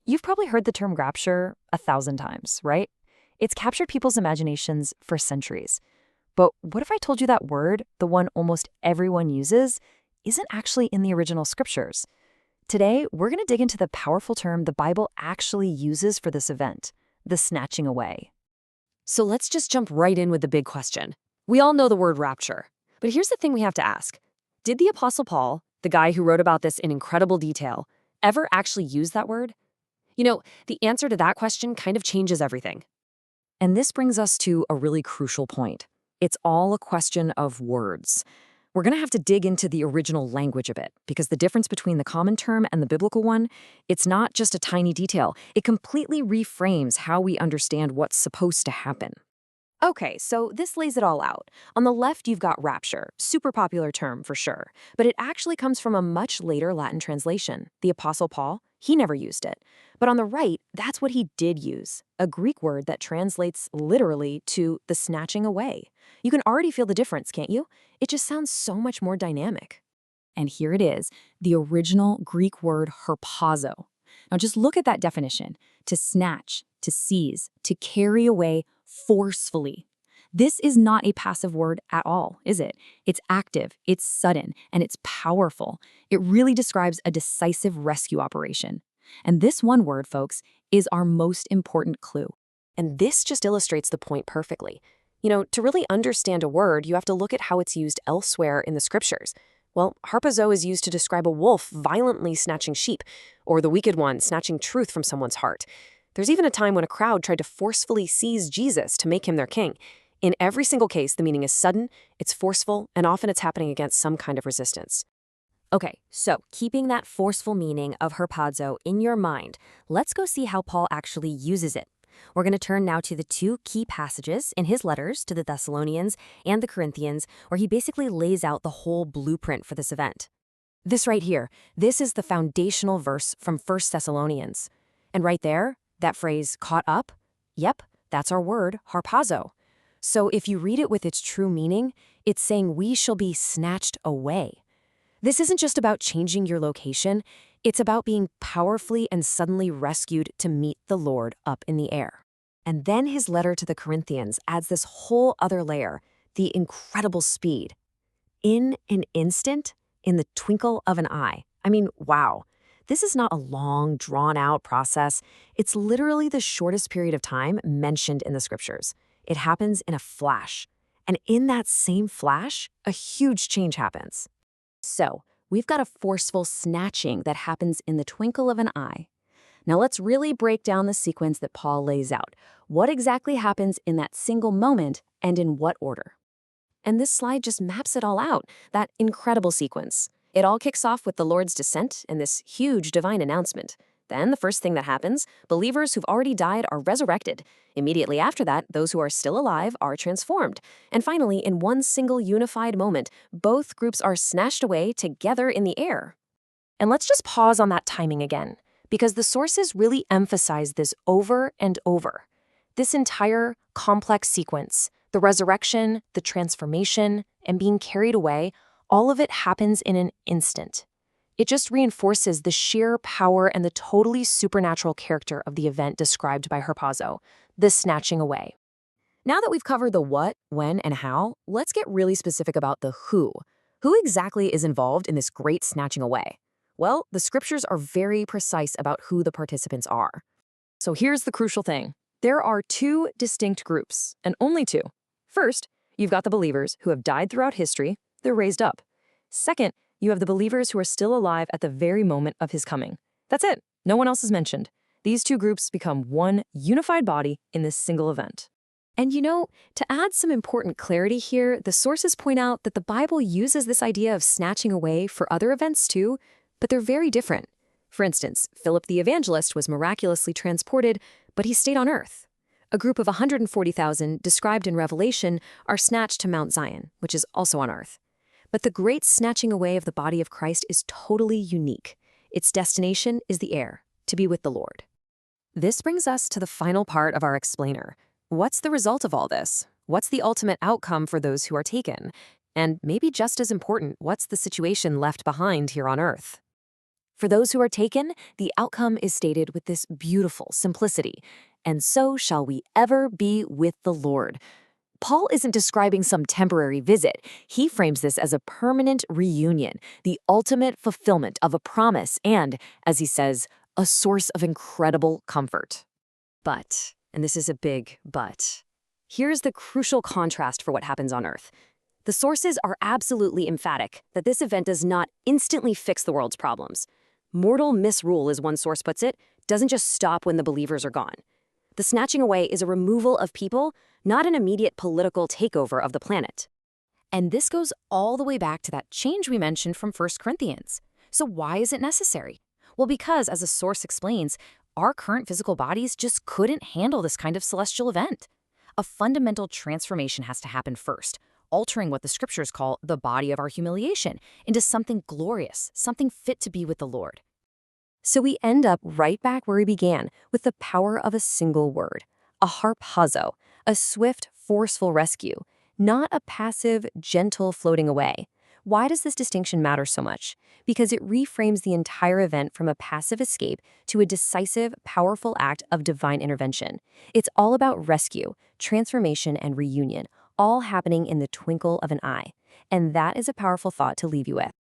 You've probably heard the term rapture 1,000 times, right? It's captured people's imaginations for centuries. But what if I told you that word, the one almost everyone uses, isn't actually in the original scriptures? Today, we're going to dig into the powerful term the Bible actually uses for this event, the snatching away. So let's just jump right in with the big question. We all know the word rapture, but here's the thing we have to ask. Did the Apostle Paul, the guy who wrote about this in incredible detail, ever actually use that word? The answer to that question kind of changes everything. And this brings us to a really crucial point. It's all a question of words. We're going to have to dig into the original language a bit, because the difference between the common term and the biblical one, it's not just a tiny detail. It completely reframes how we understand what's supposed to happen. Okay, so this lays it all out. On the left, you've got rapture, super popular term for sure, but it actually comes from a much later Latin translation. The Apostle Paul, he never used it. But on the right, that's what he did use, a Greek word that translates literally to the snatching away. You can already feel the difference, can't you? It just sounds so much more dynamic. And here it is, the original Greek word harpazo. Now just look at that definition: to snatch, to seize, to carry away forcefully. This is not a passive word at all, is it? It's active, it's sudden, and it's powerful. It really describes a decisive rescue operation. And this one word, folks, is our most important clue. And this just illustrates the point perfectly. To really understand a word, you have to look at how it's used elsewhere in the scriptures. Well, harpazo is used to describe a wolf violently snatching sheep, or the wicked one snatching truth from someone's heart. There's even a time when a crowd tried to forcefully seize Jesus to make him their king. In every single case, the meaning is sudden, it's forceful, and often it's happening against some kind of resistance. Okay, so keeping that forceful meaning of harpazo in your mind, let's go see how Paul actually uses it. We're going to turn now to the two key passages in his letters to the Thessalonians and the Corinthians, where he basically lays out the whole blueprint for this event. This right here, this is the foundational verse from 1 Thessalonians. And right there, that phrase, caught up, yep, that's our word, harpazo. So if you read it with its true meaning, it's saying we shall be snatched away. This isn't just about changing your location, it's about being powerfully and suddenly rescued to meet the Lord up in the air. And then his letter to the Corinthians adds this whole other layer, the incredible speed. In an instant, in the twinkle of an eye. I mean, wow. This is not a long, drawn-out process. It's literally the shortest period of time mentioned in the scriptures. It happens in a flash. And in that same flash, a huge change happens. So, we've got a forceful snatching that happens in the twinkle of an eye. Now let's really break down the sequence that Paul lays out. What exactly happens in that single moment and in what order? And this slide just maps it all out, that incredible sequence. It all kicks off with the Lord's descent and this huge divine announcement. Then the first thing that happens, believers who've already died are resurrected. Immediately after that, those who are still alive are transformed. And finally, in one single unified moment, both groups are snatched away together in the air. And let's just pause on that timing again, because the sources really emphasize this over and over. This entire complex sequence, the resurrection, the transformation, and being carried away, all of it happens in an instant. It just reinforces the sheer power and the totally supernatural character of the event described by harpazo, the snatching away. Now that we've covered the what, when, and how, let's get really specific about the who. Who exactly is involved in this great snatching away? Well, the scriptures are very precise about who the participants are. So here's the crucial thing. There are two distinct groups, and only two. First, you've got the believers who have died throughout history. They're raised up. Second, you have the believers who are still alive at the very moment of his coming. That's it. No one else is mentioned. These two groups become one unified body in this single event. And to add some important clarity here, the sources point out that the Bible uses this idea of snatching away for other events too, but they're very different. For instance, Philip the evangelist was miraculously transported, but he stayed on earth. A group of 140,000 described in Revelation are snatched to Mount Zion, which is also on earth. But the great snatching away of the body of Christ is totally unique. Its destination is the air, to be with the Lord. This brings us to the final part of our explainer. What's the result of all this? What's the ultimate outcome for those who are taken? And maybe just as important, what's the situation left behind here on earth? For those who are taken, the outcome is stated with this beautiful simplicity. And so shall we ever be with the Lord. Paul isn't describing some temporary visit. He frames this as a permanent reunion, the ultimate fulfillment of a promise and, as he says, a source of incredible comfort. But, and this is a big but, here's the crucial contrast for what happens on Earth. The sources are absolutely emphatic that this event does not instantly fix the world's problems. Mortal misrule, as one source puts it, doesn't just stop when the believers are gone. The snatching away is a removal of people, not an immediate political takeover of the planet. And this goes all the way back to that change we mentioned from 1 Corinthians. So why is it necessary? Well, because, as a source explains, our current physical bodies just couldn't handle this kind of celestial event. A fundamental transformation has to happen first, altering what the scriptures call the body of our humiliation into something glorious, something fit to be with the Lord. So we end up right back where we began, with the power of a single word, a harpazo, a swift, forceful rescue, not a passive, gentle floating away. Why does this distinction matter so much? Because it reframes the entire event from a passive escape to a decisive, powerful act of divine intervention. It's all about rescue, transformation, and reunion, all happening in the twinkle of an eye. And that is a powerful thought to leave you with.